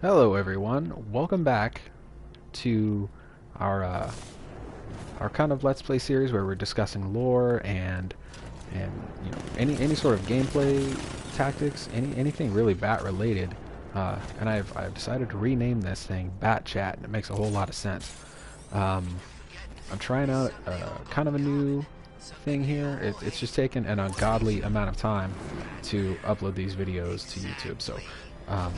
Hello, everyone. Welcome back to our our kind of Let's Play series where we're discussing lore and any sort of gameplay tactics, anything really bat related. And I've decided to rename this thing Bat Chat, and it makes a whole lot of sense. Um, I'm trying out kind of a new thing here. It's just taken an ungodly amount of time to upload these videos to YouTube. So. Um,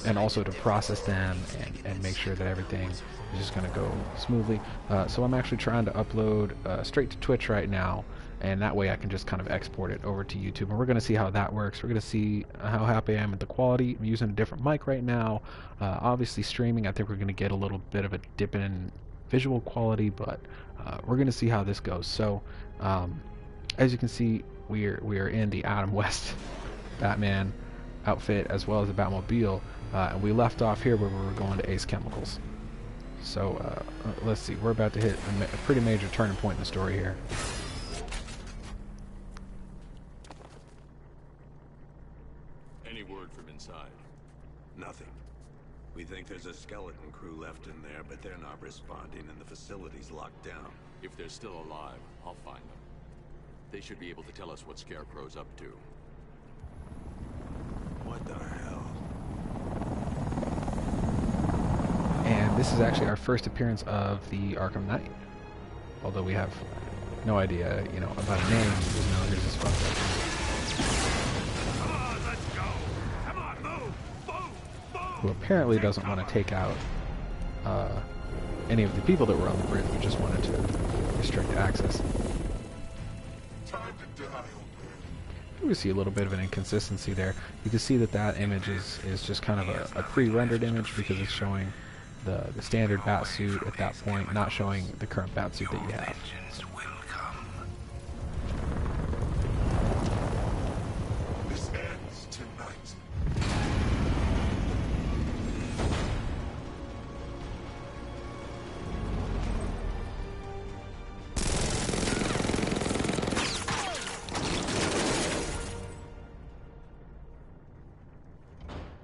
and also to process them and make sure that everything is just going to go smoothly. So I'm actually trying to upload straight to Twitch right now, and that way I can just kind of export it over to YouTube. And we're going to see how that works. We're going to see how happy I am with the quality. I'm using a different mic right now. Obviously streaming, I think we're going to get a little bit of a dip in visual quality, but we're going to see how this goes. So as you can see, we are in the Adam West Batman outfit as well as the Batmobile, and we left off here where we were going to Ace Chemicals. So let's see, we're about to hit a pretty major turning point in the story here. Any word from inside? Nothing. We think there's a skeleton crew left in there, but they're not responding and the facility's locked down. If they're still alive, I'll find them. They should be able to tell us what Scarecrow's up to. What the hell? And this is actually our first appearance of the Arkham Knight. Although we have no idea, about a name. We just know here's this fucked up. Come on, let's go! Come on, move! Move! Who apparently doesn't want to take out any of the people that were on the bridge, but just wanted to restrict access. Time to die. We see a little bit of an inconsistency there. You can see that that image is just kind of a pre-rendered image because it's showing the standard bat suit at that point, not showing the current bat suit that you have. This ends tonight.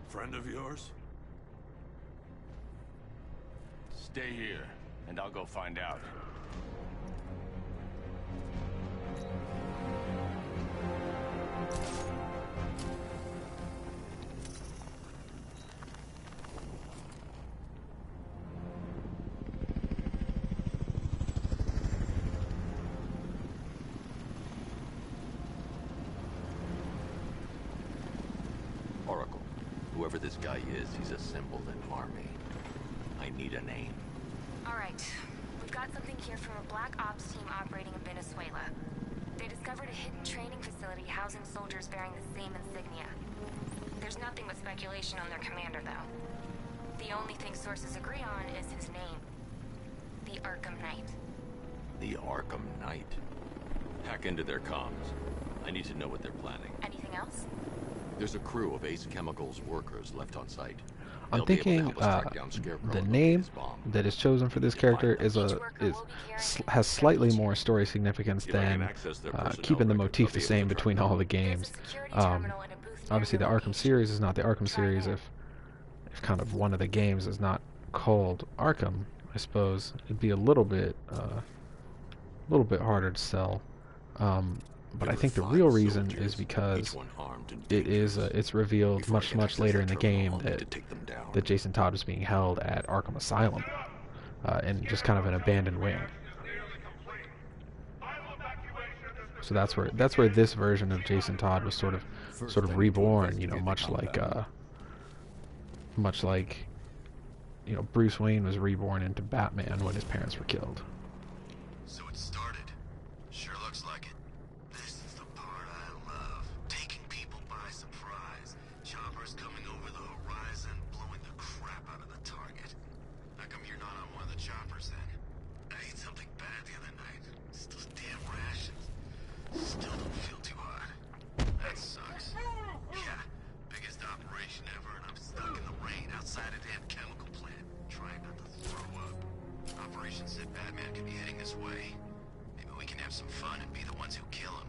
Friend of yours? Stay here, and I'll go find out. Oracle, whoever this guy is, he's assembled an army. I need a name. All right. We've got something here from a black ops team operating in Venezuela. They discovered a hidden training facility housing soldiers bearing the same insignia. There's nothing but speculation on their commander, though. The only thing sources agree on is his name. The Arkham Knight. The Arkham Knight. Hack into their comms. I need to know what they're planning. Anything else? There's a crew of Ace Chemicals workers left on site. I'm thinking the name that is chosen for this character has slightly more story significance than keeping the motif the same between all the games. Obviously, the Arkham series is not the Arkham series if kind of one of the games is not called Arkham. I suppose it'd be a little bit harder to sell. But I think the real reason is because it's revealed much later in the game that Jason Todd was being held at Arkham Asylum in just kind of an abandoned wing. So that's where this version of Jason Todd was sort of reborn. Much like Bruce Wayne was reborn into Batman when his parents were killed. So it started. Sure looks like it. This is the part I love. Taking people by surprise. Choppers coming over the horizon, blowing the crap out of the target. How come you're not on one of the choppers then? I ate something bad the other night. It's those damn rations. Still don't feel too hot. That sucks. Yeah, biggest operation ever, and I'm stuck in the rain outside a damn chemical plant, trying not to throw up. Operation said Batman could be heading this way. Maybe we can have some fun and be the ones who kill him.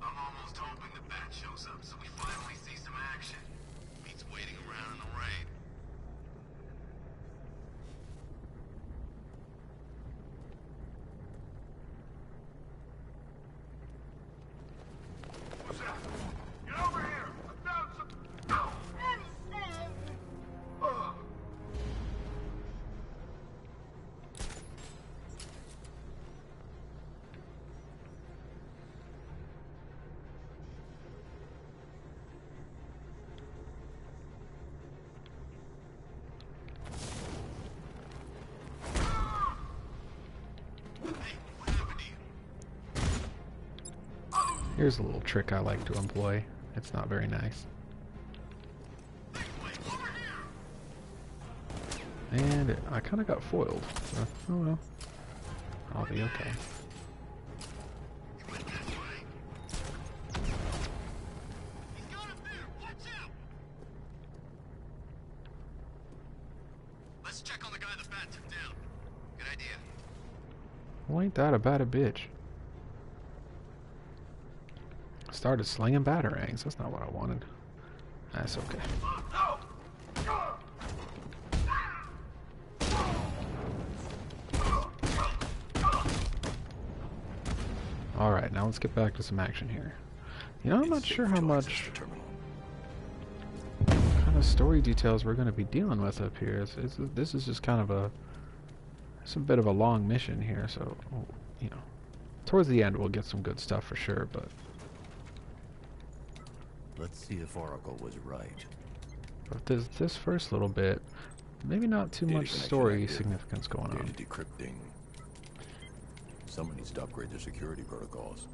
I'm almost hoping the bat shows up so we finally see some action. Be waiting around in the rain. What's that? Get over here! I found some... Here's a little trick I like to employ. It's not very nice. And I kind of got foiled. So, oh well. I'll be okay. Let's check on the guy the bat took down. Good idea. Well, ain't that about a bitch? Started slinging batarangs. That's not what I wanted. That's okay. Alright, now let's get back to some action here. You know, I'm not sure how much kind of story details we're going to be dealing with up here. This is just kind of it's a bit of a long mission here, so, you know, towards the end we'll get some good stuff for sure, but... Let's see if Oracle was right. But this first little bit, maybe not too much story significance going on. Data decrypting. Someone needs to upgrade their security protocols.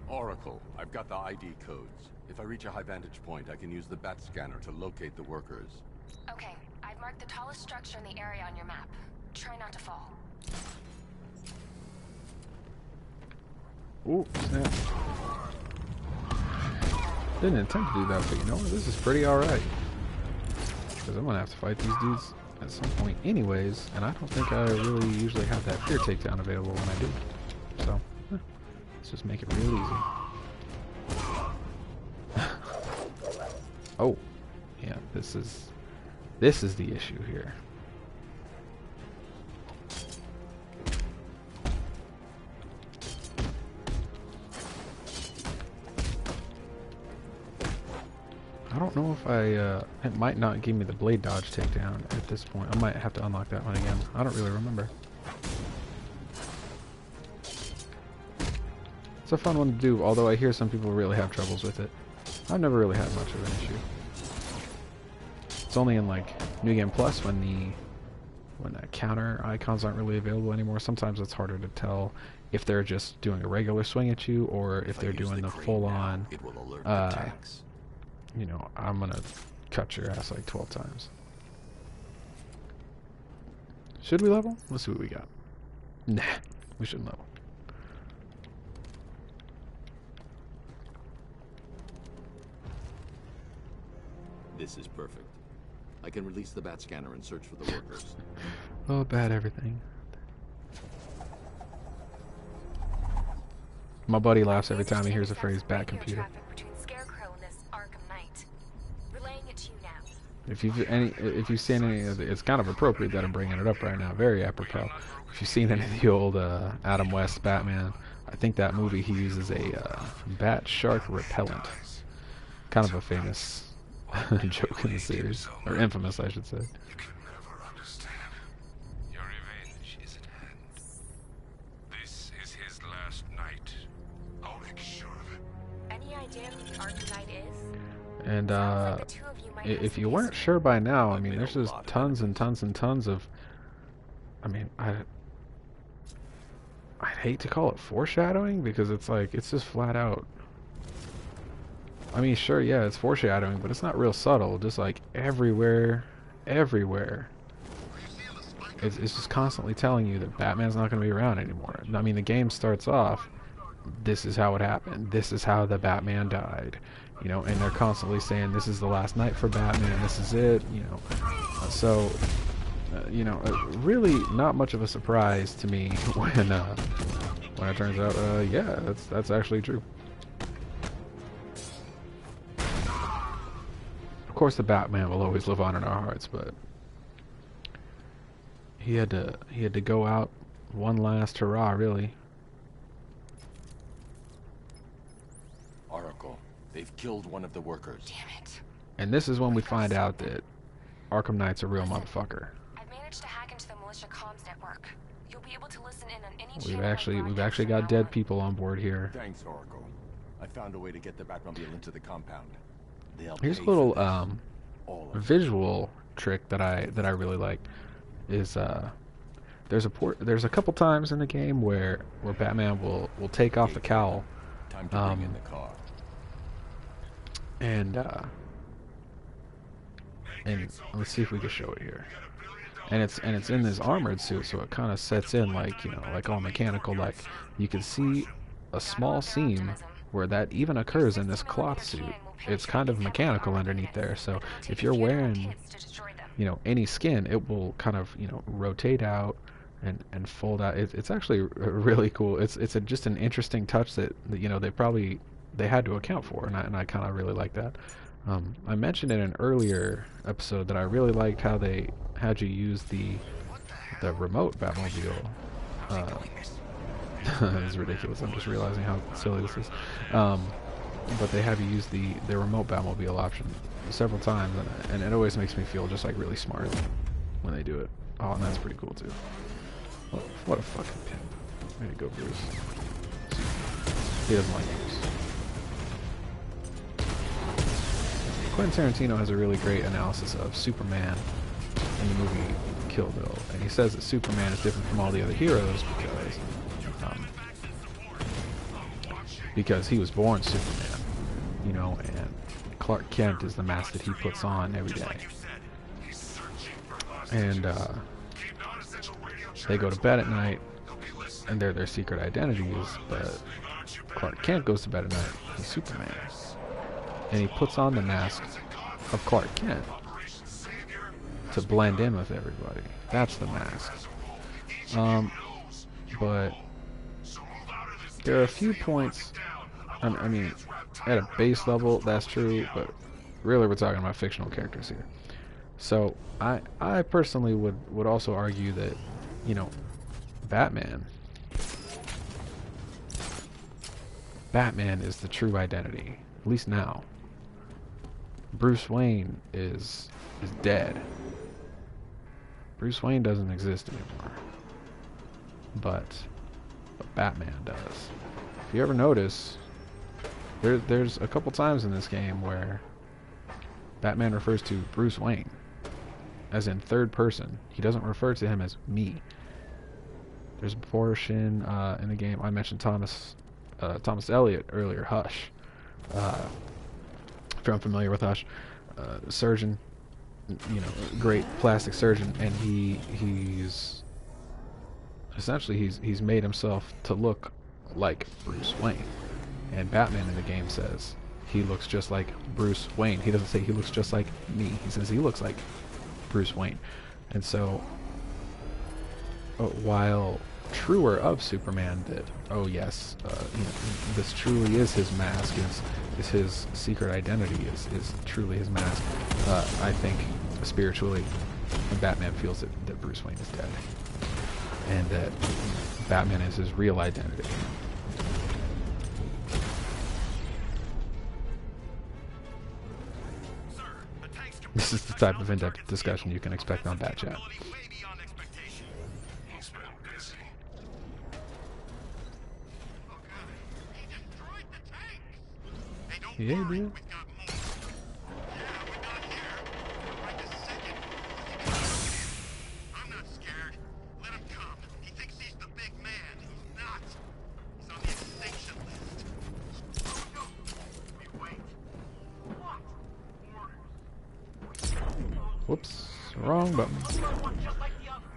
Oracle, I've got the ID codes. If I reach a high vantage point, I can use the bat scanner to locate the workers. Okay, I've marked the tallest structure in the area on your map. Try not to fall. Ooh, snap. Didn't intend to do that, but you know what? This is pretty alright. Because I'm going to have to fight these dudes at some point anyways, and I don't think I really usually have that fear takedown available when I do. So, let's just make it real easy. Oh, yeah, this is the issue here. I don't know if it might not give me the blade dodge takedown at this point. I might have to unlock that one again. I don't really remember. It's a fun one to do, although I hear some people really have troubles with it. I've never really had much of an issue. It's only in like New Game Plus when the counter icons aren't really available anymore. Sometimes it's harder to tell if they're just doing a regular swing at you or if they're doing the full-on. It will alert the tanks. You know, I'm gonna cut your ass like 12 times. Should we level? Let's see what we got. Nah, we shouldn't level. This is perfect. I can release the bat scanner and search for the workers. Oh, bad everything. My buddy laughs every time he hears the phrase "bat computer." If you've seen any of it, it's kind of appropriate that I'm bringing it up right now. Very apropos. If you've seen any of the old Adam West Batman, I think that movie he uses a bat shark repellent. Kind of a famous joke in the series, or infamous, I should say. You can never understand. Your revenge is at hand. This is his last night. I'll make sure of it. Any idea who the Arkham Knight is? And if you weren't sure by now, I mean, there's just tons and tons and tons of. I mean, I'd hate to call it foreshadowing because it's like it's just flat out. I mean, sure, yeah, it's foreshadowing, but it's not real subtle. Just like everywhere. It's just constantly telling you that Batman's not going to be around anymore. I mean, the game starts off, this is how it happened. This is how the Batman died. You know, and they're constantly saying this is the last night for Batman. This is it. You know, so you know, really not much of a surprise to me when it turns out, yeah, that's actually true. Of course, the Batman will always live on in our hearts, but he had to go out one last hurrah, really. Oracle, they've killed one of the workers. Damn it. And this is when we find out that Arkham Knight's a real motherfucker. I've managed to hack into the militia comms network. You'll be able to listen in on any We've actually got dead people on board here. Thanks, Oracle. I found a way to get the Batmobile into the compound. They'll Here's a pay for little this. All of it. visual trick that I really like. Is there's a couple times in the game where Batman will take off the cowl. Time to bring in the car. And let's see if we can show it here. And it's in this armored suit, so it kind of sets in like, you know, like all mechanical. Like you can see a small seam where that even occurs in this cloth suit. It's kind of mechanical underneath there. So if you're wearing, you know, any skin, it will kind of, you know, rotate out and fold out. It's actually really cool. It's just an interesting touch that, you know, they had to account for, and I kind of really like that. I mentioned in an earlier episode that I really liked how they had you use the remote Batmobile. It's ridiculous. I'm just realizing how silly this is. But they have you use the remote Batmobile option several times, and it always makes me feel just like really smart when they do it. Oh, and that's pretty cool too. What a fucking pimp. Way to go, Bruce. He doesn't like Bruce. Quentin Tarantino has a really great analysis of Superman in the movie Kill Bill, and he says that Superman is different from all the other heroes because he was born Superman, you know, and Clark Kent is the mask that he puts on every day. And they go to bed at night, and they're their secret identities, but Clark Kent goes to bed at night, he's Superman. And he puts on the mask of Clark Kent to blend in with everybody. That's the mask. But there are a few points, I mean, at a base level, that's true, but really we're talking about fictional characters here. So I personally would also argue that, you know, Batman is the true identity, at least now. Bruce Wayne is dead. Bruce Wayne doesn't exist anymore. But Batman does. If you ever notice, there's a couple times in this game where Batman refers to Bruce Wayne as in third person. He doesn't refer to him as me. There's a portion in the game, I mentioned Thomas Elliot earlier, Hush. If you're unfamiliar with Hush, surgeon, you know, great plastic surgeon, and he's essentially he's made himself to look like Bruce Wayne. And Batman in the game says he looks just like Bruce Wayne. He doesn't say he looks just like me. He says he looks like Bruce Wayne. And so, while truer of Superman that, oh yes, you know, this truly is his mask, is his secret identity, is truly his mask, I think spiritually Batman feels that Bruce Wayne is dead, and that Batman is his real identity. This is the type of in-depth discussion you can expect on Bat Chat. Yeah, dude. I'm not scared. Let him come. He thinks he's the big man. He's not. He's on the extinction list. We wait. What? Whoops, wrong button.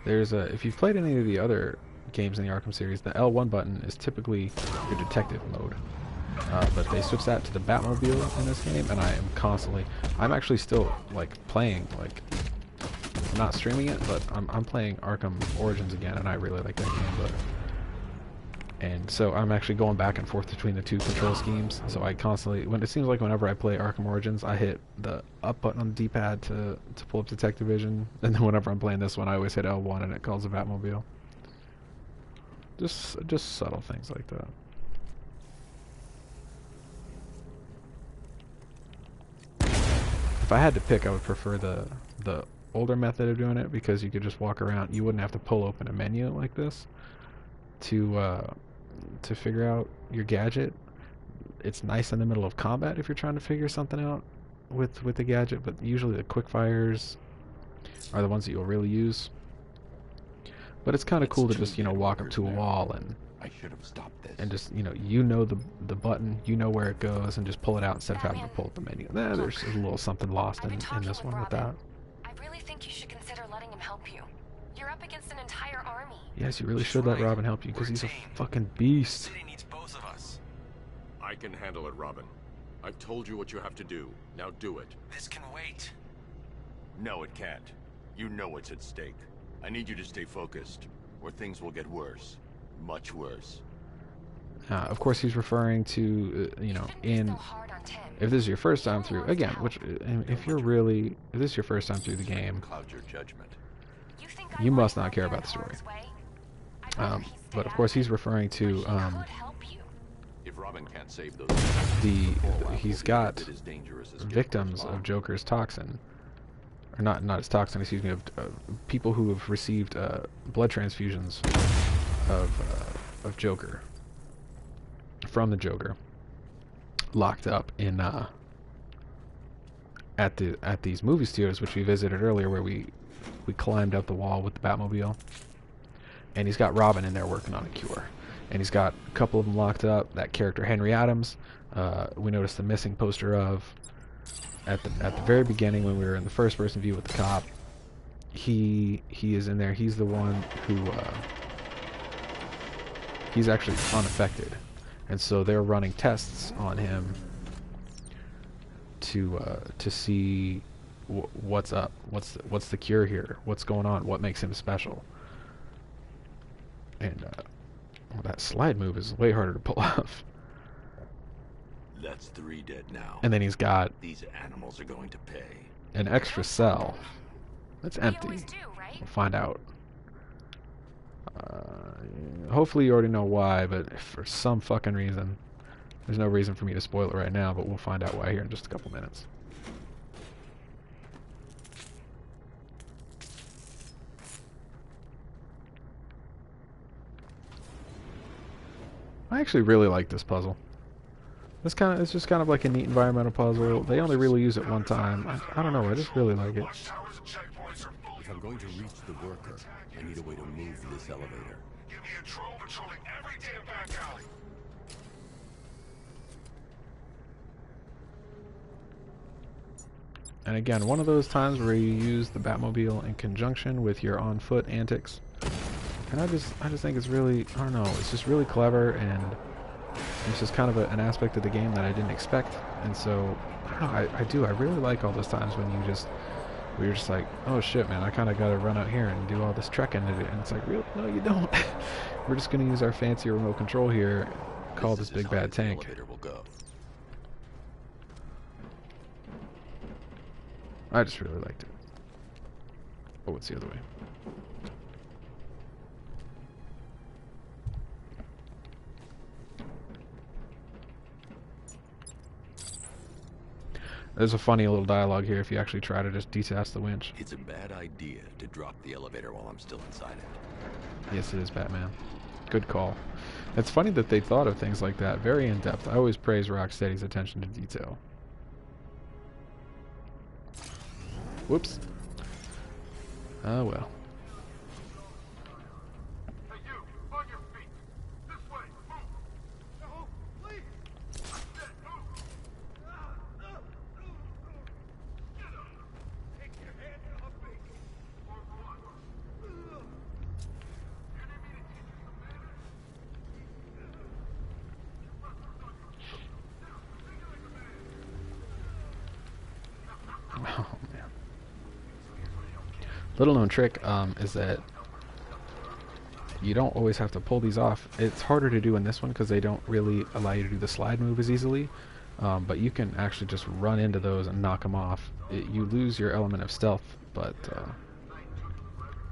There's if you've played any of the other games in the Arkham series, the L1 button is typically your detective mode. But they switched that to the Batmobile in this game, and I'm actually still like playing like not streaming it, but I'm playing Arkham Origins again, and I really like that game. But and so I'm actually going back and forth between the two control schemes. So I constantly, when it seems like whenever I play Arkham Origins, I hit the up button on the D-pad to pull up Detective Vision, and then whenever I'm playing this one, I always hit L1 and it calls the Batmobile. Just subtle things like that. If I had to pick, I would prefer the older method of doing it, because you could just walk around. You wouldn't have to pull open a menu like this to figure out your gadget. It's nice in the middle of combat if you're trying to figure something out with the gadget, but usually the quick fires are the ones that you'll really use. But it's kind of cool to just, you know, walk up to a wall and I should have stopped this. and just, you know the button, you know where it goes, and just pull it out instead of having to pull up the menu. There's a little something lost in this one with that. I really think you should consider letting him help you. You're up against an entire army. Yes, you really should let Robin help you, because he's a fucking beast. The city needs both of us. I can handle it, Robin. I've told you what you have to do. Now do it. This can wait. No, it can't. You know what's at stake. I need you to stay focused, or things will get worse. Much worse. Of course, he's referring to, you know, Shouldn't be so hard on Tim. if this is your first time through, again, if this is your first time through the game, Cloud your judgment. You think you I must want not to care go about the story. Harm's way? I'd rather he stay But of out course, it. he's referring to He could help you. If Robin can't save those, he's got it is dangerous as victims of Joker's toxin, or not his toxin, excuse me, of people who have received blood transfusions of Joker, from the Joker, locked up in at these movie studios, which we visited earlier, where we climbed up the wall with the Batmobile, and he's got Robin in there working on a cure, and he's got a couple of them locked up. That character Henry Adams, we noticed the missing poster of at the very beginning when we were in the first person view with the cop. He is in there. He's the one who he's actually unaffected, and so they're running tests on him to see what's up, what's the cure here, what's going on, what makes him special. And well, that slide move is way harder to pull off. That's 3 dead now. And then he's got These animals are going to pay. an extra cell that's We empty. always do, right? We'll find out. Hopefully you already know why, but if for some fucking reason, there's no reason for me to spoil it right now, but we'll find out why here in just a couple minutes. I actually really like this puzzle. It's just kind of like a neat environmental puzzle. They only really use it one time. I don't know, I just really like it. If I'm going to reach the worker, I need a way to move this elevator. Give me a drone patrolling every damn back alley. And again, one of those times where you use the Batmobile in conjunction with your on-foot antics. And I just think it's really, I don't know, it's just really clever, and it's just kind of an aspect of the game that I didn't expect. And so, I don't know, I really like all those times when you're just like, oh shit, man, I kind of got to run out here and do all this trekking, and it's like, really? No, you don't. We're just going to use our fancy remote control here, call this big bad tank. The elevator will go. I just really liked it. Oh, it's the other way. There's a funny little dialogue here if you actually try to just detach the winch. It's a bad idea to drop the elevator while I'm still inside it. Yes, it is, Batman. Good call. It's funny that they thought of things like that. Very in-depth. I always praise Rocksteady's attention to detail. Whoops. Oh well. Hey, you, on your feet. This way, move. No, please. I said move. Get up. Take your hand off me. Or what? You need me to teach you some manners? Oh man. Little known trick is that you don't always have to pull these off. It's harder to do in this one because they don't really allow you to do the slide move as easily. But you can actually just run into those and knock them off. You lose your element of stealth, but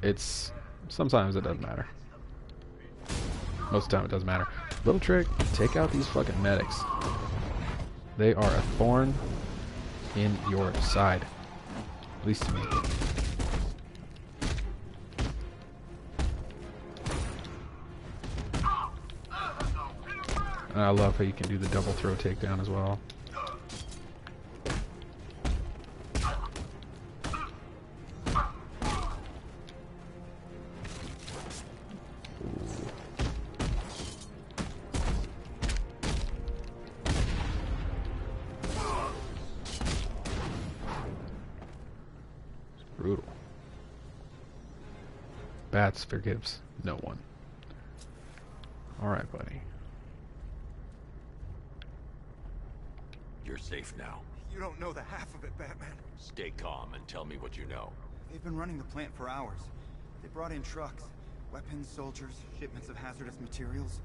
it's sometimes it doesn't matter. Most of the time it doesn't matter. Little trick, take out these fucking medics. They are a thorn in your side. At least to me. And I love how you can do the double throw takedown as well. Brutal. Bats forgives no one. Alright, buddy. You're safe now. You don't know the half of it, Batman. Stay calm and tell me what you know. They've been running the plant for hours. They brought in trucks, weapons, soldiers, shipments of hazardous materials.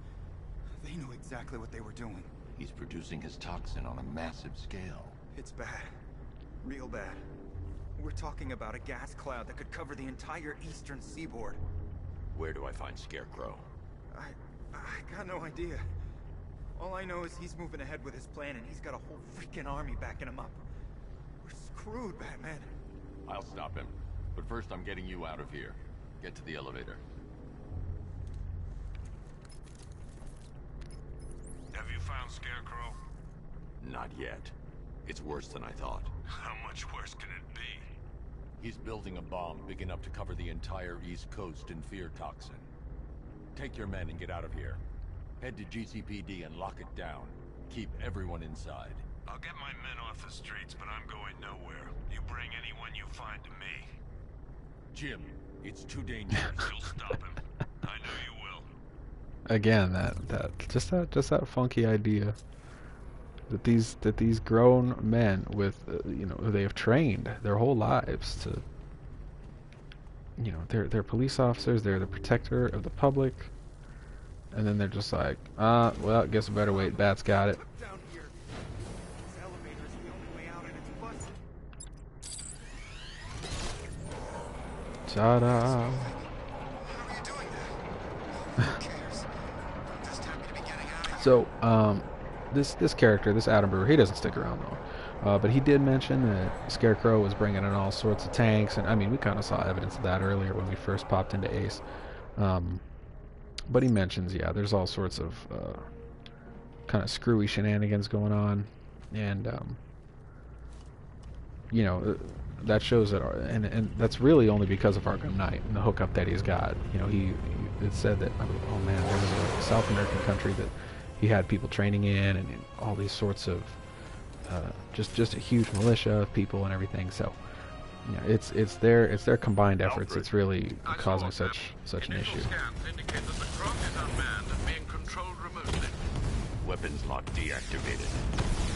They knew exactly what they were doing. He's producing his toxin on a massive scale. It's bad. Real bad. We're talking about a gas cloud that could cover the entire eastern seaboard. Where do I find Scarecrow? I got no idea. All I know is he's moving ahead with his plan and he's got a whole freaking army backing him up. We're screwed, Batman. I'll stop him. But first I'm getting you out of here. Get to the elevator. Have you found Scarecrow? Not yet. It's worse than I thought. How much worse can it be? He's building a bomb big enough to cover the entire East Coast in fear toxin. Take your men and get out of here. Head to GCPD and lock it down. Keep everyone inside. I'll get my men off the streets, but I'm going nowhere. You bring anyone you find to me. Jim, it's too dangerous. You'll stop him. I know you will. Again, just that funky idea that these grown men with you know, they have trained their whole lives to, you know, they're police officers, they're the protector of the public, and then they're just like, well, guess I better wait. Bat's got it. Down here. This elevator is the only way out and it's busted. Ta-da! How are you doing that? Who cares? Just happy to be getting out of here. So, this character, this Adam Brewer, he doesn't stick around though. But he did mention that Scarecrow was bringing in all sorts of tanks, and I mean, we kind of saw evidence of that earlier when we first popped into Ace. But he mentions, yeah, there's all sorts of kind of screwy shenanigans going on, and you know, that shows that, and that's really only because of Arkham Knight and the hookup that he's got. You know, it said that, oh man, there was a South American country that he had people training in, and all these sorts of just a huge militia of people and everything. So, you know, it's their combined efforts. It's really causing such an issue. Scans indicate that the Croc is unmanned and being controlled remotely. Weapons lock deactivated.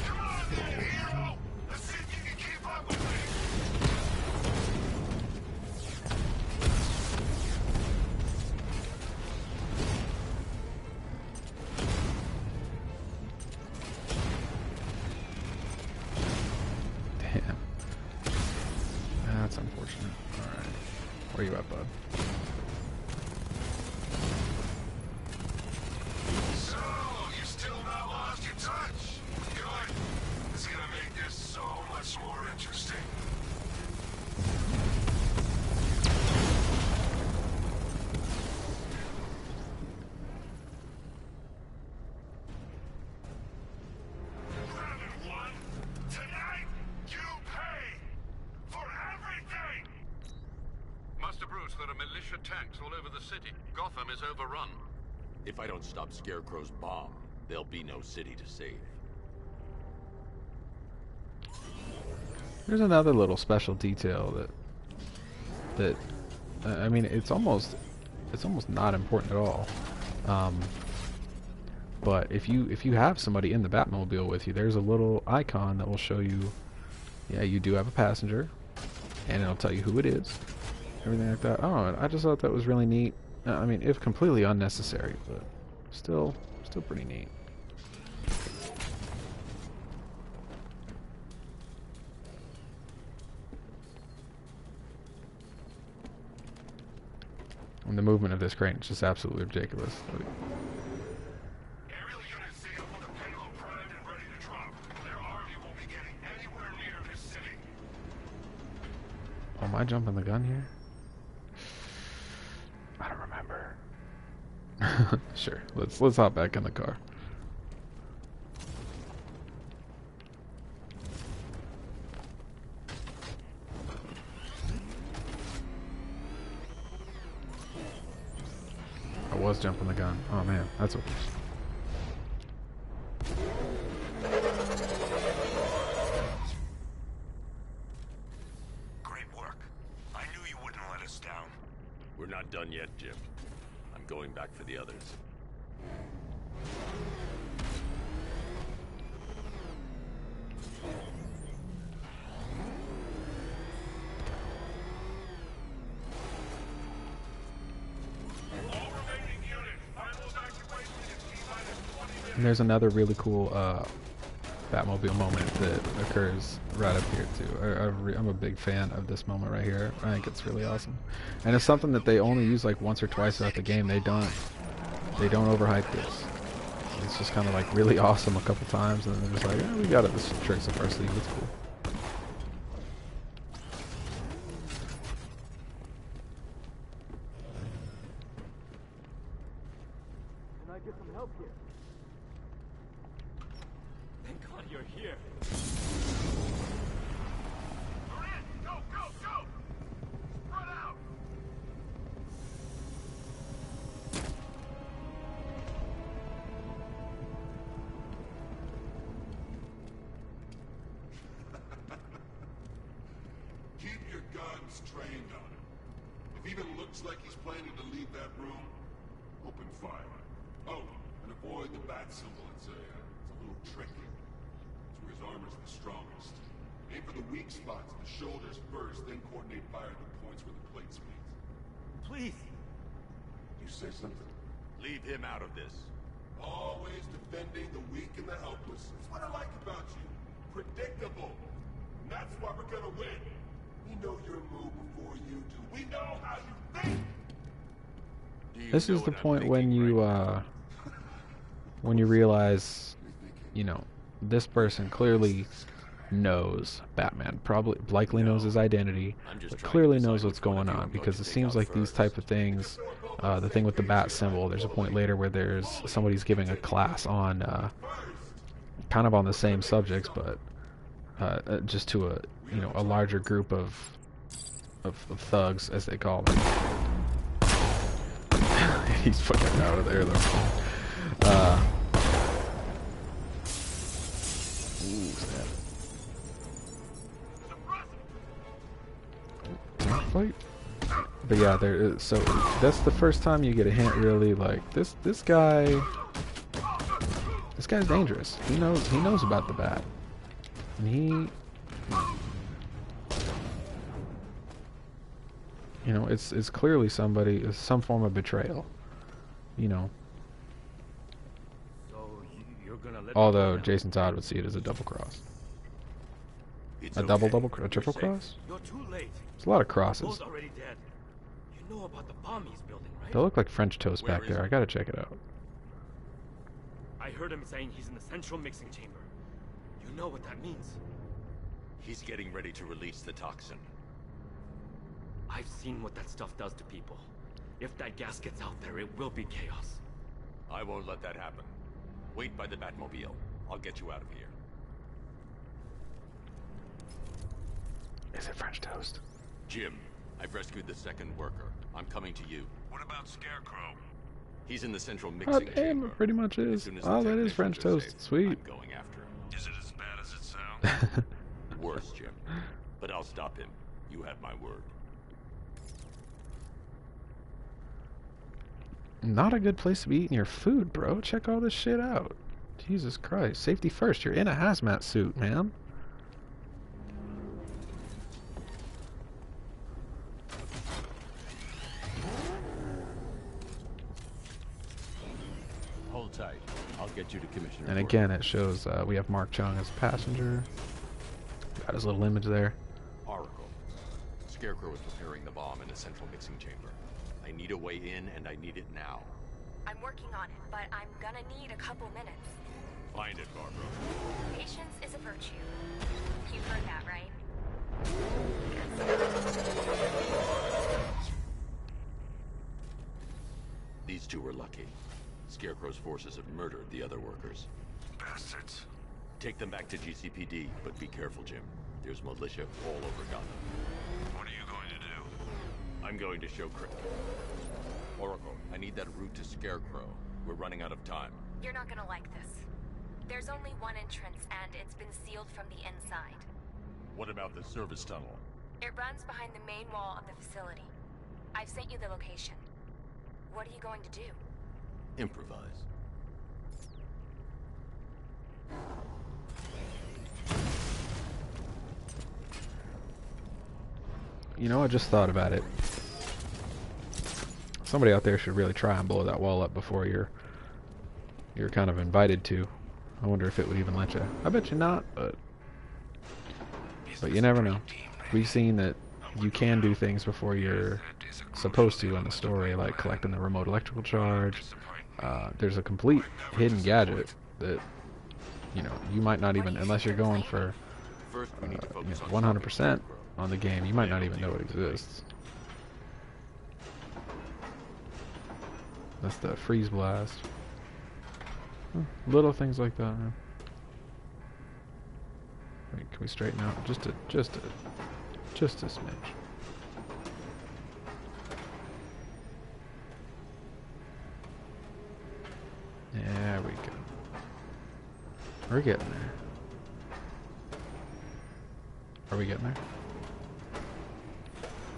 Come on, then, hero! Let's see if you can keep up with me. Damn. That's unfortunate. Alright. Where you at, bud? So, you still not lost your touch? Good. It's gonna make this so much more interesting. Planet One, tonight you pay for everything! Master Bruce, there are militia tanks all over the city. Gotham is overrun. If I don't stop Scarecrow's bomb, there'll be no city to save. There's another little special detail that I mean, it's almost not important at all. But if you have somebody in the Batmobile with you, there's a little icon that will show you, yeah, you do have a passenger, and it'll tell you who it is. everything like that. Oh, I just thought that was really neat. I mean, if completely unnecessary, but still pretty neat. And the movement of this crane is just absolutely ridiculous. Aerial units see up with a payload primed and ready to drop. Their army won't be getting anywhere near this city. Oh, am I jumping the gun here? I don't remember. Sure, let's hop back in the car. I was jumping the gun. Oh man, that's what. Great work. I knew you wouldn't let us down. We're not done yet, Jim. I'm going back for the others. And there's another really cool Batmobile moment that occurs right up here too. I'm a big fan of this moment right here. I think it's really awesome, and it's something that they only use like once or twice throughout the game. They don't overhype this. It's just kind of like really awesome a couple times, and then they're just like, we got it. This tricks up our sleeve. It's cool. Can I get some help here? Thank God you're here. Go, go, go! Spread out! Keep your guns trained on him. If he even looks like he's planning to leave that room, open fire. Oh, and avoid the bat symbol. It's a little tricky. It's where his armor's the strongest. Aim for the weak spots, the shoulders first, then coordinate fire at the points where the plates meet. Please. You say something? Leave him out of this. Always defending the weak and the helpless. That's what I like about you. Predictable. And that's why we're gonna win. We know your move before you do. We know how you think. This is the point when you realize, you know, this person clearly knows Batman, likely knows his identity, but clearly knows what's going on, because it seems like these type of things, the thing with the bat symbol, there's a point later where there's somebody's giving a class on kind of on the same subjects, but just to a, you know, a larger group of thugs, as they call them. He's fucking out of there though. Ooh, snap. Fight. But yeah, there is, so that's the first time you get a hint, really, like this guy's dangerous. He knows about the bat. And he, you know, it's clearly it's some form of betrayal, you know. So you're gonna let Although Jason Todd would see it as a double cross. It's A okay. a triple cross? You're too late. There's a lot of crosses. Bo's already dead. You know about the bomb he's building, right? They look like French toast Where back is there. he? I gotta check it out. I heard him saying he's in the central mixing chamber. You know what that means. He's getting ready to release the toxin. I've seen what that stuff does to people. If that gas gets out there, it will be chaos. I won't let that happen. Wait by the Batmobile. I'll get you out of here. Is it French toast? Jim, I've rescued the second worker. I'm coming to you. What about Scarecrow? He's in the central Oh mixing damn, chamber. it pretty much As is. soon as Oh, the that is technicians French are toast. safe, Sweet. I'm going after him. Is it as bad as it sounds? Worse, Jim. But I'll stop him. You have my word. Not a good place to be eating your food, bro. Check all this shit out. Jesus Christ. Safety first. You're in a hazmat suit, man. get you to Commissioner. And again, it shows we have Mark Chung as a passenger. Got his little image there. Oracle. Scarecrow is preparing the bomb in the central mixing chamber. I need a way in, and I need it now. I'm working on it, but I'm gonna need a couple minutes. Find it, Barbara. Patience is a virtue. You've heard that, right? These two were lucky. Scarecrow's forces have murdered the other workers. Bastards. Take them back to GCPD, but be careful, Jim. There's militia all over Gotham. What are you going to do? I'm going to show Crick. Oracle, I need that route to Scarecrow. We're running out of time. You're not gonna like this. There's only one entrance, and it's been sealed from the inside. What about the service tunnel? It runs behind the main wall of the facility. I've sent you the location. What are you going to do? Improvise. You know, I just thought about it. Somebody out there should really try and blow that wall up before you're kind of invited to. I wonder if it would even let you. I bet you not, but you never know. We've seen that you can do things before you're supposed to in the story, like collecting the remote electrical charge. There's a complete hidden gadget that, you know, you might not even, unless you're going for 100% on the game, you might not even know it exists. That's the freeze blast. Little things like that, man. Wait, can we straighten out just a smidge? There we go. We're getting there. Are we getting there?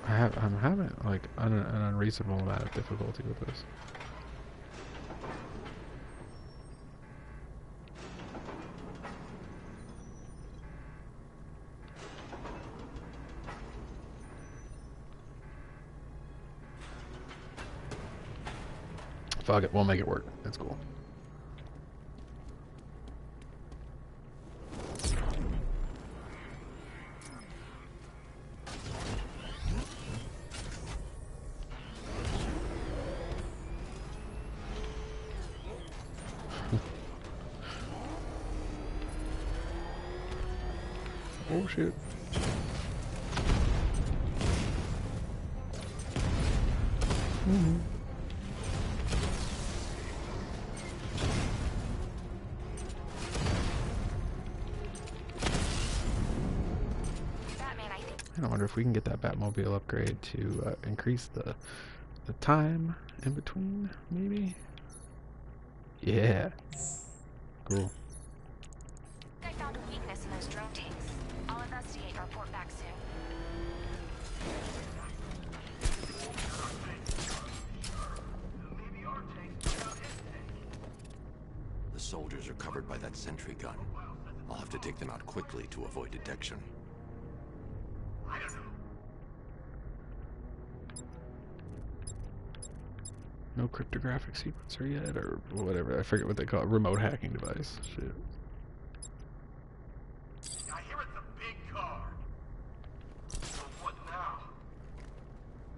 I'm having like an unreasonable amount of difficulty with this. Fuck it, we'll make it work. That's cool. Oh shit. I wonder if we can get that Batmobile upgrade to increase the time in between, maybe? Yeah. Cool. I found a weakness in those drone tanks. I'll investigate and report back soon. The soldiers are covered by that sentry gun. I'll have to take them out quickly to avoid detection. No cryptographic sequencer yet, or whatever. I forget what they call it. Remote hacking device. Shit. I hear it's a big car. So what now?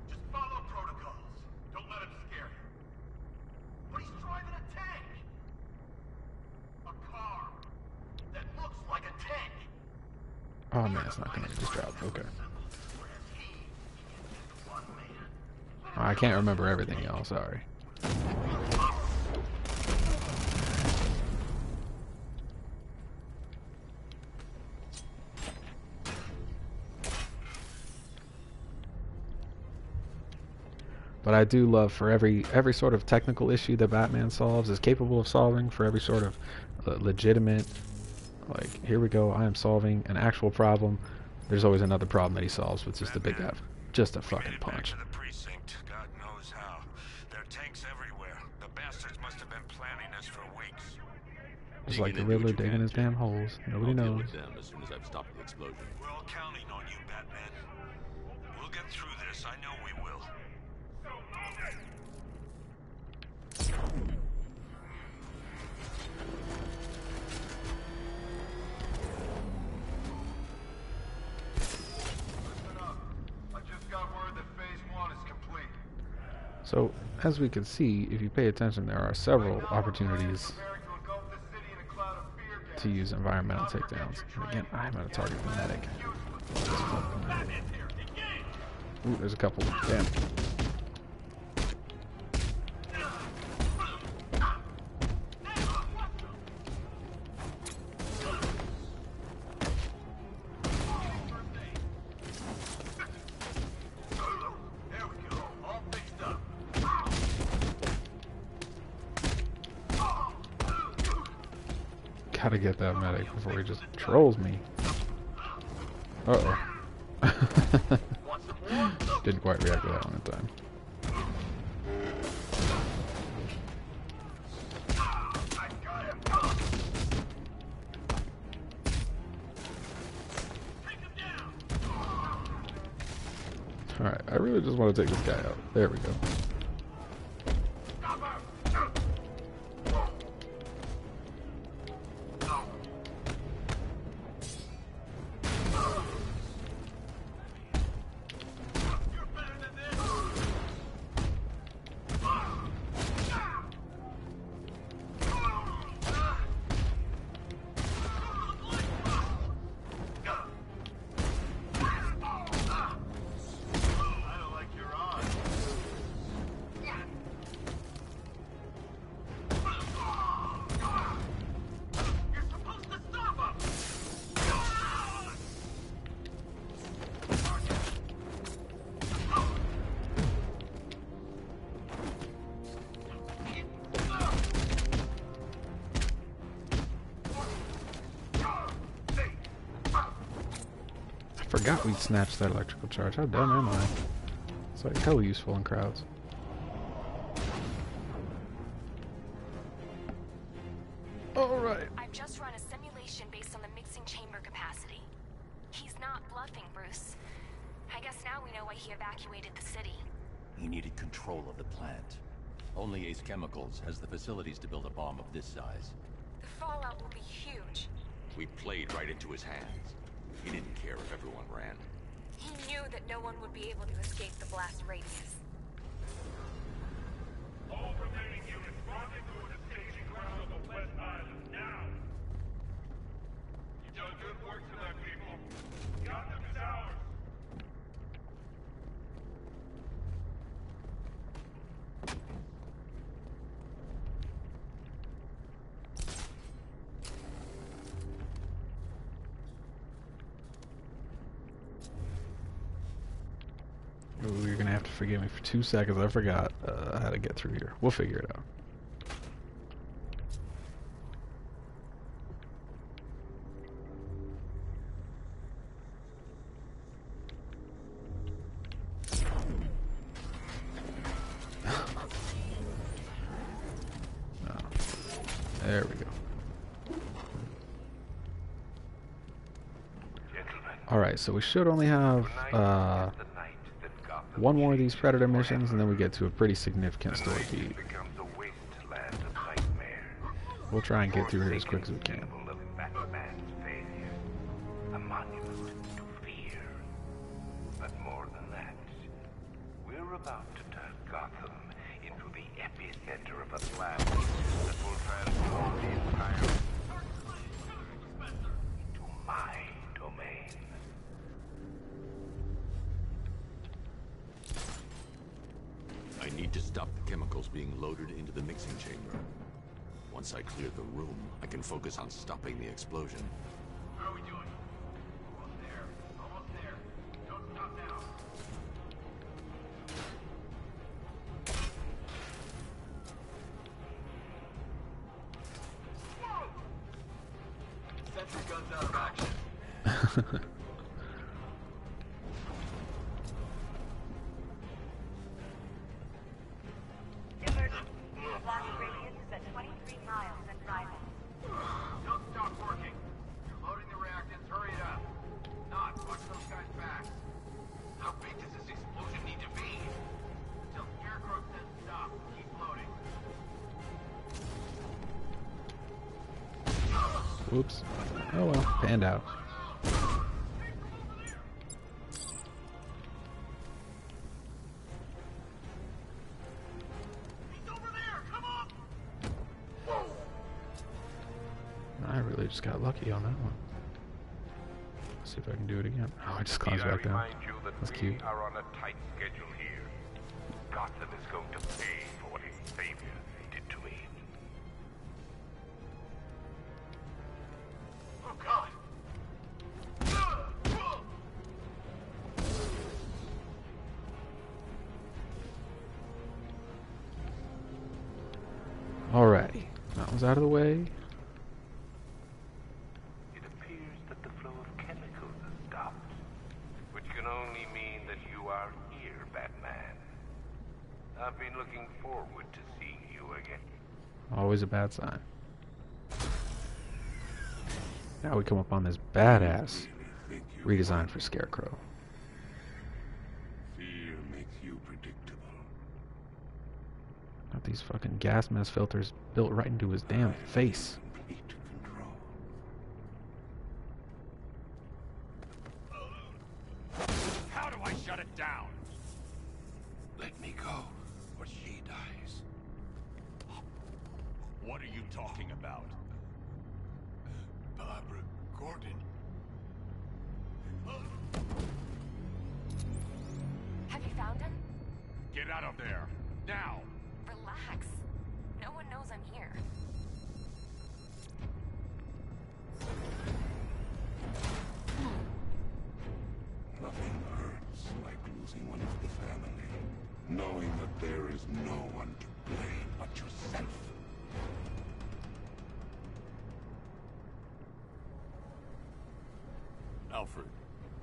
Just follow protocols. Don't let him scare you. But he's driving a tank. A car that looks like a tank. Oh man, it's not gonna just drop. Okay. I can't remember everything, y'all. Sorry. But I do love for every sort of technical issue that Batman solves, is capable of solving, for every sort of legitimate, like, here we go, I am solving an actual problem, there's always another problem that he solves with just a big F. Just a fucking punch. To the precinct, God knows how. There are tanks everywhere. The bastards must have been planning this for weeks. Just like the Riddler digging his damn holes. Nobody I'll deal knows. with them as soon as I've stopped the explosion. We're all counting on you, Batman. We'll get through this. I know we will. So, as we can see, if you pay attention, there are several opportunities to use environmental takedowns. And again, I'm at a target fanatic. Ooh, there's a couple. Damn. Gotta get that medic before he just trolls me. Uh-oh. Didn't quite react to that one in time. Alright, I really just want to take this guy out. There we go. Forgot we'd snatched that electrical charge. How dumb am I? It's like hella useful in crowds. Alright. I've just run a simulation based on the mixing chamber capacity. He's not bluffing, Bruce. I guess now we know why he evacuated the city. He needed control of the plant. Only Ace Chemicals has the facilities to build a bomb of this size. The fallout will be huge. We played right into his hands. He didn't care if everyone ran. He knew that no one would be able to escape the blast radius. All remaining units, rendezvous at the staging ground of the West Island, now! You've done good work tonight, people. Got them towers! Ooh, you're gonna have to forgive me for 2 seconds. I forgot how to get through here. We'll figure it out. Oh. There we go. Alright, so we should only have one more of these Predator missions, and then we get to a pretty significant story beat. We'll try and get through here as quick as we can. A monument to fear. But more than that, we're about to turn Gotham into the epicenter of a blast that will transform the entire into my domain. I need to stop the chemicals being loaded into the mixing chamber. Once I clear the room, I can focus on stopping the explosion. How are we doing? Almost there. Almost there. Don't stop now. Sentry guns out of action. Whoops. Oh well, panned out. really just got lucky on that one. Let's see if I can do it again. Oh, it just climbs Need I back down. remind you that That's we cute. are on a tight schedule here. Gotham is going to pay for what his savior did to me. Oh, God! Alrighty, that was out of the way. It appears that the flow of chemicals has stopped, which can only mean that you are here, Batman. I've been looking forward to seeing you again. Always a bad sign. Now we come up on this badass redesign for Scarecrow. Fear makes you predictable. Got these fucking gas mask filters built right into his damn face. Complete control. How do I shut it down? Let me go, or she dies. What are you talking about? Barbara Gordon. Have you found him? Get out of there! Now! Relax. No one knows I'm here. Nothing hurts like losing one of the family. Knowing that there is no one to blame but yourself. Alfred,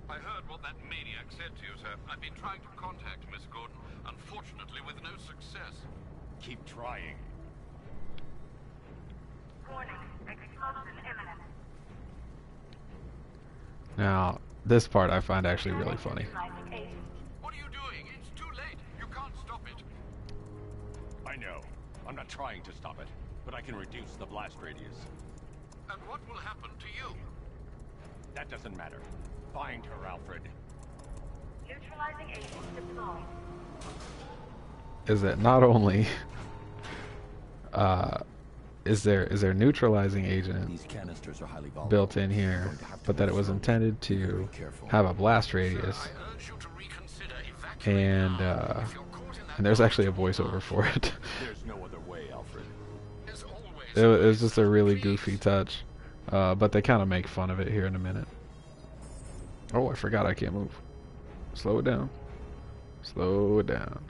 I heard what that maniac said to you, sir. I've been trying to contact Miss Gordon, unfortunately with no success. keep trying. Warning, explosion imminent. Now, this part I find actually really funny. Neutralizing agent. What are you doing? It's too late. You can't stop it. I know. I'm not trying to stop it, but I can reduce the blast radius. And what will happen to you? That doesn't matter. Find her, Alfred. Neutralizing agent deployed. Is that not only is there neutralizing agent These canisters are highly volatile. built in here, but that it was intended to have a blast radius, I urge you to reconsider evacuating and now. If you're caught in that and there's actually a voiceover for it. There's no other way, Alfred. there's always It was just a really goofy touch, but they kind of make fun of it here in a minute. Oh, I forgot I can't move. Slow it down. Slow it down.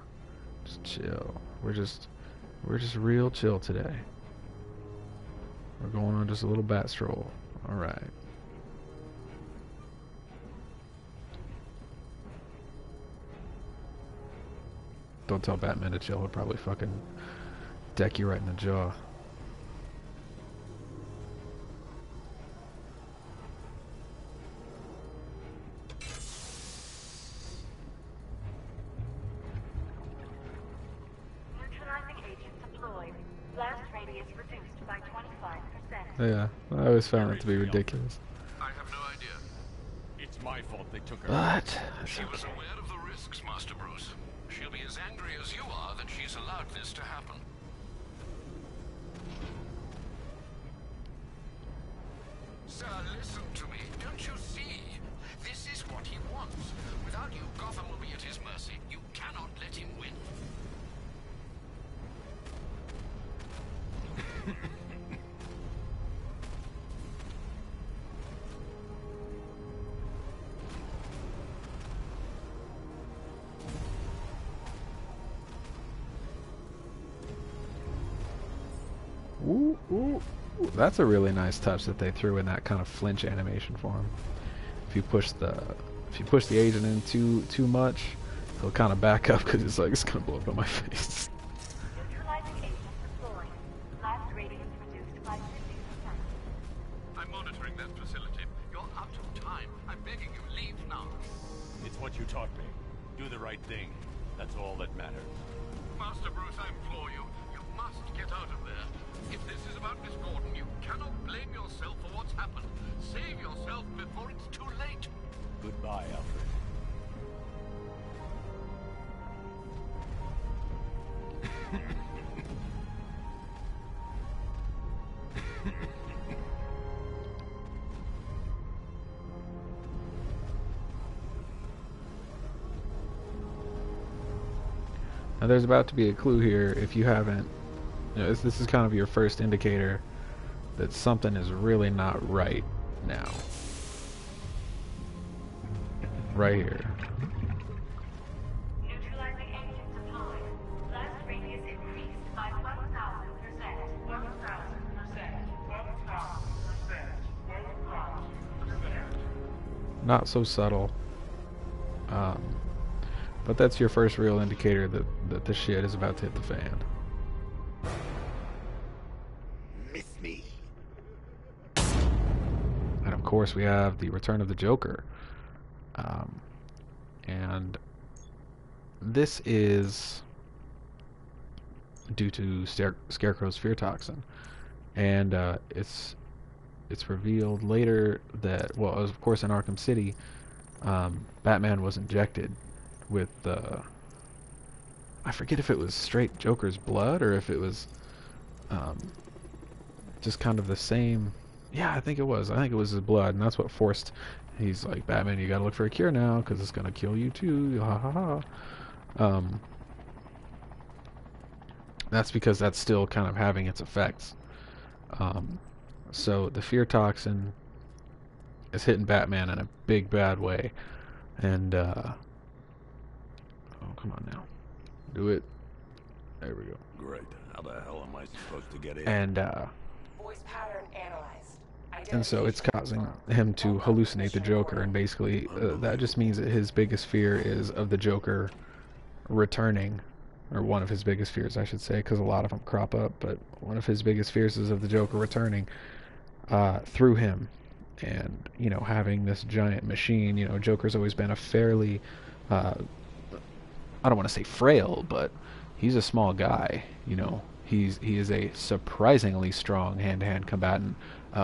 Just chill. We're just real chill today. We're going on just a little bat stroll. All right. Don't tell Batman to chill. He'll probably fucking deck you right in the jaw. Neutralizing agent deployed. Blast radius reduced by 25%. Yeah, I always found it to be ridiculous. I have no idea. It's my fault they took her. But She was aware of the risks, Master Bruce. She'll be as angry as you are that she's allowed this to happen. Sir, listen to me. Don't you see? This is what he wants. Without you, Gotham will be at his mercy. You cannot let him win. ooh, ooh, ooh, that's a really nice touch that they threw in that kind of flinch animation for him. If you push the agent in too much, he'll kind of back up because it's like it's gonna blow up in my face. Neutralizing agent deployed. Blast radius reduced by 50%. I'm monitoring that facility. You're out of time. I'm begging you, leave now. It's what you taught me. Do the right thing. That's all that matters. Master Bruce, I implore you. You must get out of there. If this is about Miss Gordon, you cannot blame yourself for what's happened. Save yourself before it's too late. Goodbye, Alfred. Now there's about to be a clue here if you haven't, this is kind of your first indicator that something is really not right now. Right here. Neutralizing agent deployed. Blast radius increased by 1,000%. 1,000%. Not so subtle. But that's your first real indicator that the shit is about to hit the fan. Miss me. And of course we have the return of the Joker. And this is due to Scarecrow's fear toxin. And it's revealed later that, well, of course in Arkham City, Batman was injected with I forget if it was straight Joker's blood or if it was just kind of the same. Yeah, I think it was his blood, and that's what forced. He's like, Batman, you gotta look for a cure now because it's gonna kill you too. Ha ha ha. That's because that's still kind of having its effects. So the fear toxin is hitting Batman in a big bad way, and oh, come on now. Do it. There we go. Great. How the hell am I supposed to get in? And Voice pattern analyzed. and so it's causing him to hallucinate the Joker, and basically that just means that his biggest fear is of the Joker returning, or one of his biggest fears, I should say, because a lot of them crop up, but one of his biggest fears is of the Joker returning through him. And, you know, having this giant machine, you know, Joker's always been a fairly, I don't want to say frail, but he's a small guy, you know. He is a surprisingly strong hand-to-hand combatant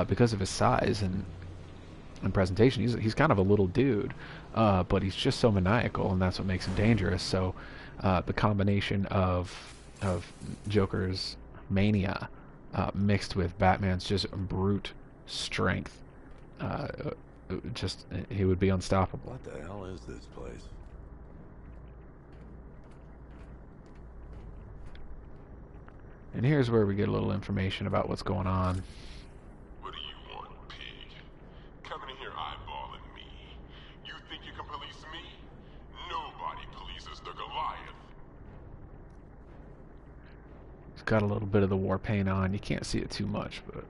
because of his size and presentation. He's kind of a little dude, but he's just so maniacal, and that's what makes him dangerous. So the combination of Joker's mania mixed with Batman's just brute strength, he would be unstoppable. What the hell is this place? And here's where we get a little information about what's going on. What do you want, pig? Coming in here eyeballing me. You think you can police me? Nobody polices the Goliath. He's got a little bit of the war paint on. You can't see it too much, but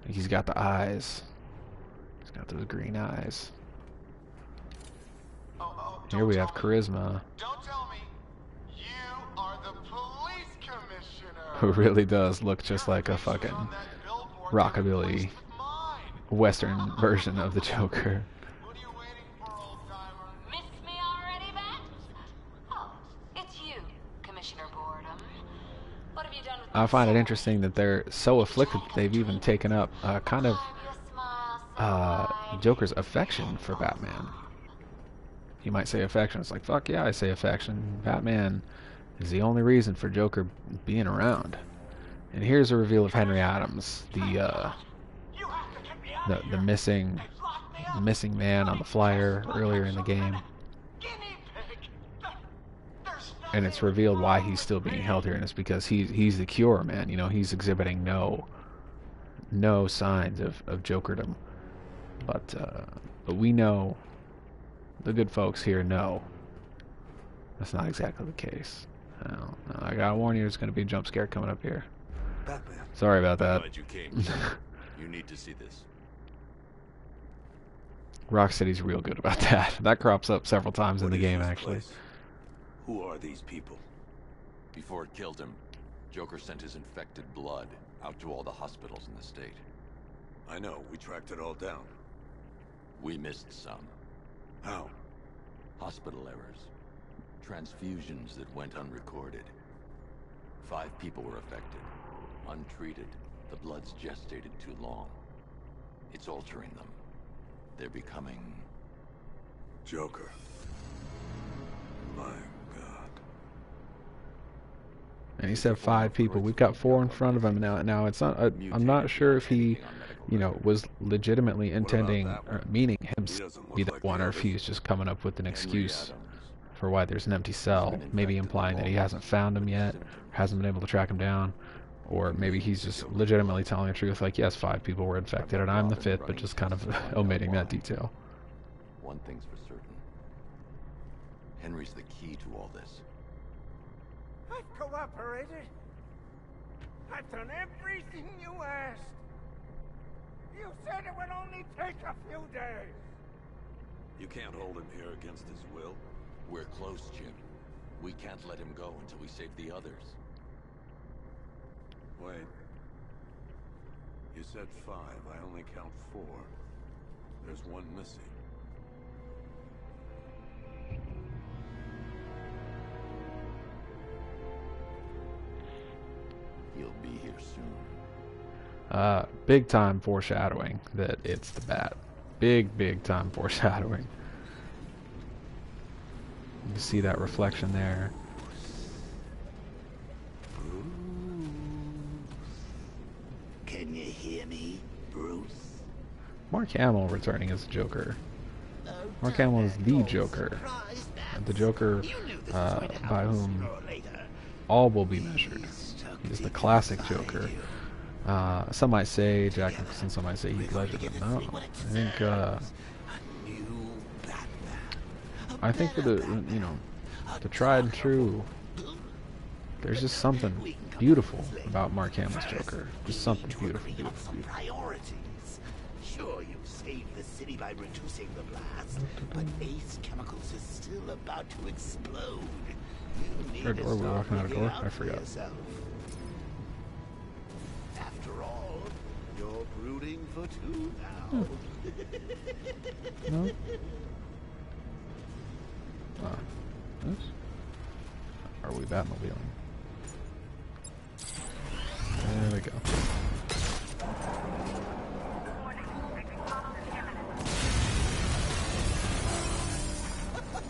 he's got the eyes. He's got those green eyes. Here we have charisma. Don't tell me you are the police commissioner. Who really does look just like a fucking rockabilly western version of the Joker. What are you waiting for, old timer? Missed me already, Bat? Oh, it's you, Commissioner Boredom. What have you done with I find it interesting that they're so afflicted that they've even taken up kind of Joker's affection for Batman. You might say affection. It's like, fuck yeah, I say affection. Batman is the only reason for Joker being around. And here's a reveal of Henry Adams, the missing man on the flyer earlier in the game. And it's revealed why he's still being held here, and it's because he's the cure, man. You know, he's exhibiting no signs of Jokerdom. But we know, the good folks here know, that's not exactly the case. No, I gotta warn you, there's gonna be a jump scare coming up here. Batman. Sorry about that. Glad you came. You need to see this. Rocksteady's real good about that. That crops up several times in What the is game, this actually. place? Who are these people? Before it killed him, Joker sent his infected blood out to all the hospitals in the state. I know, we tracked it all down. We missed some. How? Hospital errors. Transfusions that went unrecorded. 5 people were affected. Untreated, the blood's gestated too long. It's altering them. They're becoming... Joker. My God. And he said 5 people. We've got 4 in front of him now. Now it's not. I'm not sure if he, you know, was legitimately intending or meaning himself to be the one, or if he's just coming up with an excuse for why there's an empty cell, maybe implying that he hasn't found him yet, or hasn't been able to track him down, or maybe he's just legitimately telling the truth, like, yes, 5 people were infected and I'm the 5th, but just kind of omitting that detail. One thing's for certain. Henry's the key to all this. I've cooperated. I've done everything you asked. You said it would only take a few days. You can't hold him here against his will. We're close, Jim. We can't let him go until we save the others. Wait. You said 5. I only count 4. There's one missing. He'll be here soon. Big time foreshadowing that it's the Bat. Big time foreshadowing. You can see that reflection there. Can you hear me, Bruce? Mark Hamill returning as the Joker. Mark Hamill is the Joker. The Joker by whom all will be measured. He's the classic Joker. Some might say Jack Nicholson, some might say Heath Ledger, but no. I think for the, you know, the tried and true, there's just something beautiful about Mark Hamill's Joker. Just something beautiful. Priorities. Sure, you saved the city by reducing the blast, but Ace Chemicals is still about to explode. You need Or to we're start walking out a looking door? out I for forgot. yourself. After all, you're brooding for 2 now. No? Oops. Are we Batmobiling? There we go.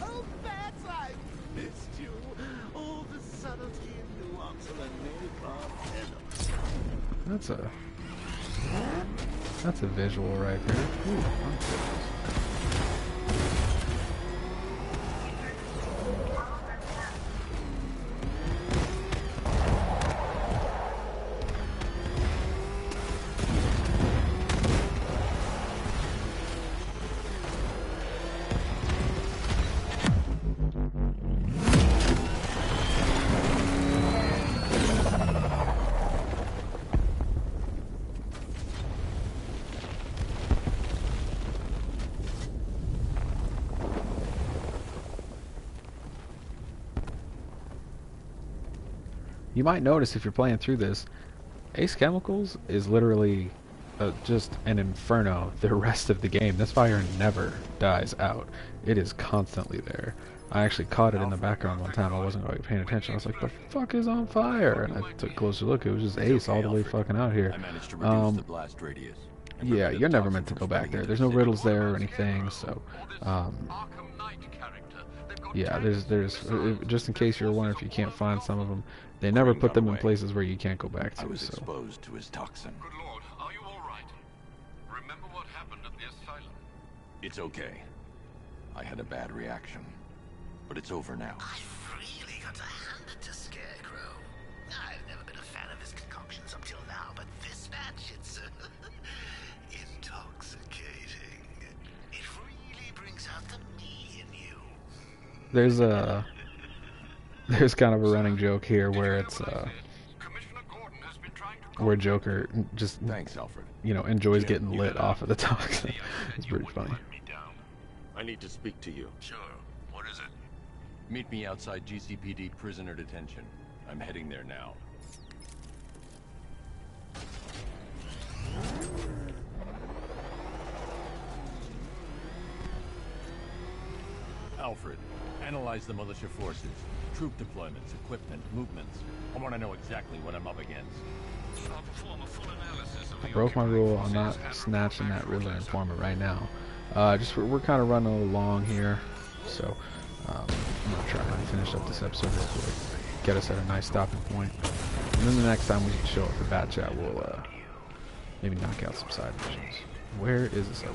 Oh, Bats, I missed you. All the subtlety and nuance of a makeup. That's a visual right there. Ooh, you might notice if you're playing through this, Ace Chemicals is literally just an inferno the rest of the game. This fire never dies out. It is constantly there. I actually caught it in the background one time. I wasn't really paying attention. I was like, the fuck is on fire? And I took a closer look. It was just Ace all the way fucking out here. I managed to reduce the blast radius. Yeah, you're never meant to go back there. There's no riddles there or anything, so Arkham Knight character. They've got yeah, there's just in case you're wondering if you can't find some of them, they never put them in places where you can't go back I to. was So exposed to his toxin. Good Lord, are you all right? Remember what happened at the asylum? It's okay. I had a bad reaction. But it's over now. I've really got to hand it to Scarecrow. I've never been a fan of his concoctions up till now, but this batch, it's intoxicating. It really brings out the me in you. there's kind of a running joke here where it's Commissioner Gordon has been trying to where Joker just Thanks, Alfred. enjoys getting lit off of the toxin. It's pretty funny. I need to speak to you. Sure. What is it? Meet me outside GCPD prisoner detention. I'm heading there now. Alfred, analyze the militia forces, troop deployments, equipment, movements. I want to know exactly what I'm up against. I'll perform a full analysis of I broke my rule. I'm not snatching that Riddler informant right now. We're kind of running along here, so I'm gonna try and finish up this episode real quick, get us at a nice stopping point, and then the next time we show up for Bat Chat, we'll maybe knock out some side missions. Where is this other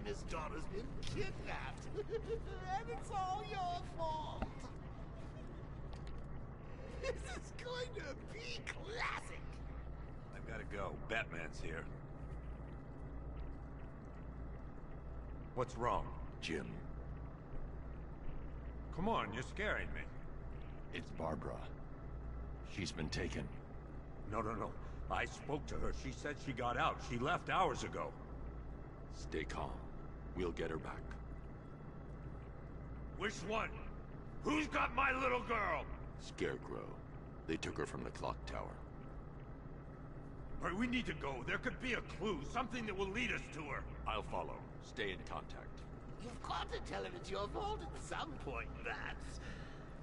and his daughter's been kidnapped. And it's all your fault. This is going to be classic. I've got to go. Batman's here. What's wrong? Jim, Come on, you're scaring me. it's Barbara. She's been taken. No. I spoke to her. She said she got out. She left hours ago. Stay calm. We'll get her back. Which one? Who's got my little girl? Scarecrow. They took her from the clock tower. All right, we need to go. There could be a clue, something that will lead us to her. I'll follow. Stay in contact. You've got to tell him it's your fault at some point, Bats.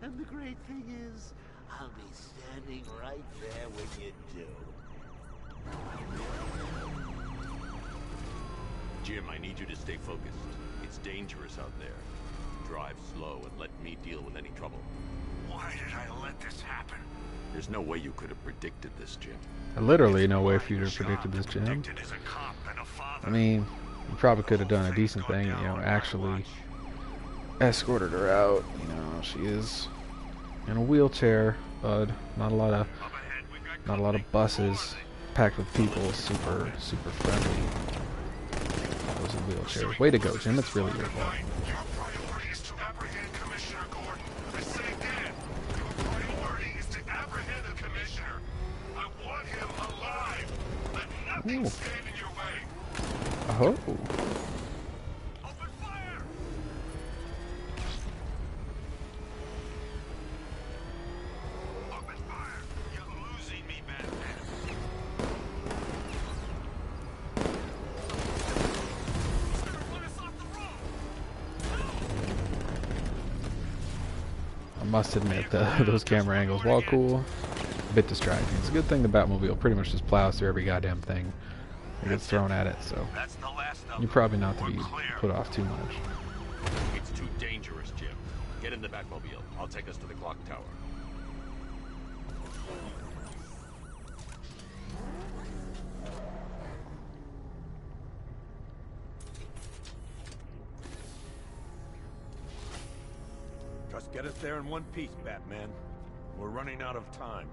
And the great thing is, I'll be standing right there when you do. Jim, I need you to stay focused. It's dangerous out there. Drive slow and let me deal with any trouble. Why did I let this happen? There's no way you could have predicted this, Jim. Literally no way for you to have predicted this, Jim. Predicted as a cop and a father. I mean, you probably could have done a decent thing, you know, actually escorted her out. You know, she is in a wheelchair, bud. Not a lot of buses packed with people, super friendly. Those in wheelchairs. Way to go, Jim. It's really your fault. Your priority is to apprehend Commissioner Gordon. I say again, your priority is to apprehend the Commissioner. I want him alive. Let nothing Ooh. stand in your way. Oh. Open fire! Open fire! You're losing me, Batman. He's gonna run us off the road! I must admit, those camera angles, while cool, a bit distracting. It's a good thing the Batmobile pretty much just plows through every goddamn thing that gets thrown at it, so That's the last of you're them. probably not to We're be clear. put off too much. It's too dangerous, Jim. Get in the Batmobile. I'll take us to the clock tower. Just get us there in one piece, Batman. We're running out of time.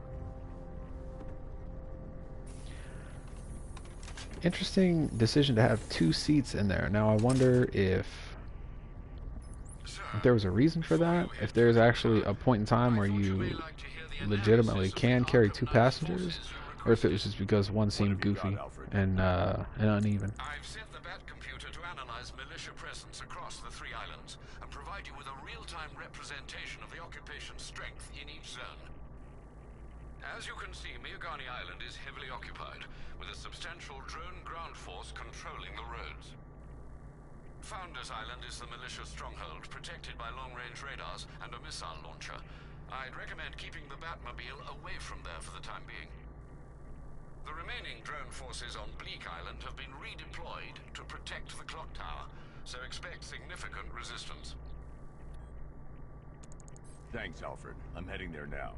Interesting decision to have 2 seats in there. Now I wonder if there was a reason for that. If there's actually a point in time where you legitimately can carry 2 passengers, or if it was just because one seemed goofy and uneven. I've sent the Bat computer to analyze militia presence across the 3 islands and provide you with a real-time representation of the occupation strength in each zone. As you can see, Miagani Island is heavily occupied, with a substantial drone ground force controlling the roads. Founders Island is the militia stronghold, protected by long-range radars and a missile launcher. I'd recommend keeping the Batmobile away from there for the time being. The remaining drone forces on Bleak Island have been redeployed to protect the clock tower, so expect significant resistance. Thanks, Alfred. I'm heading there now.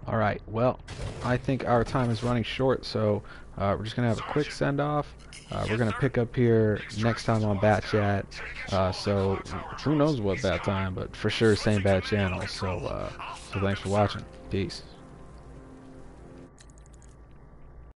Alright, well, I think our time is running short, so we're just going to have a quick send-off. We're going to pick up here next time on Bat Chat, so who knows what Bat time, but for sure same Bat channel, so thanks for watching. Peace.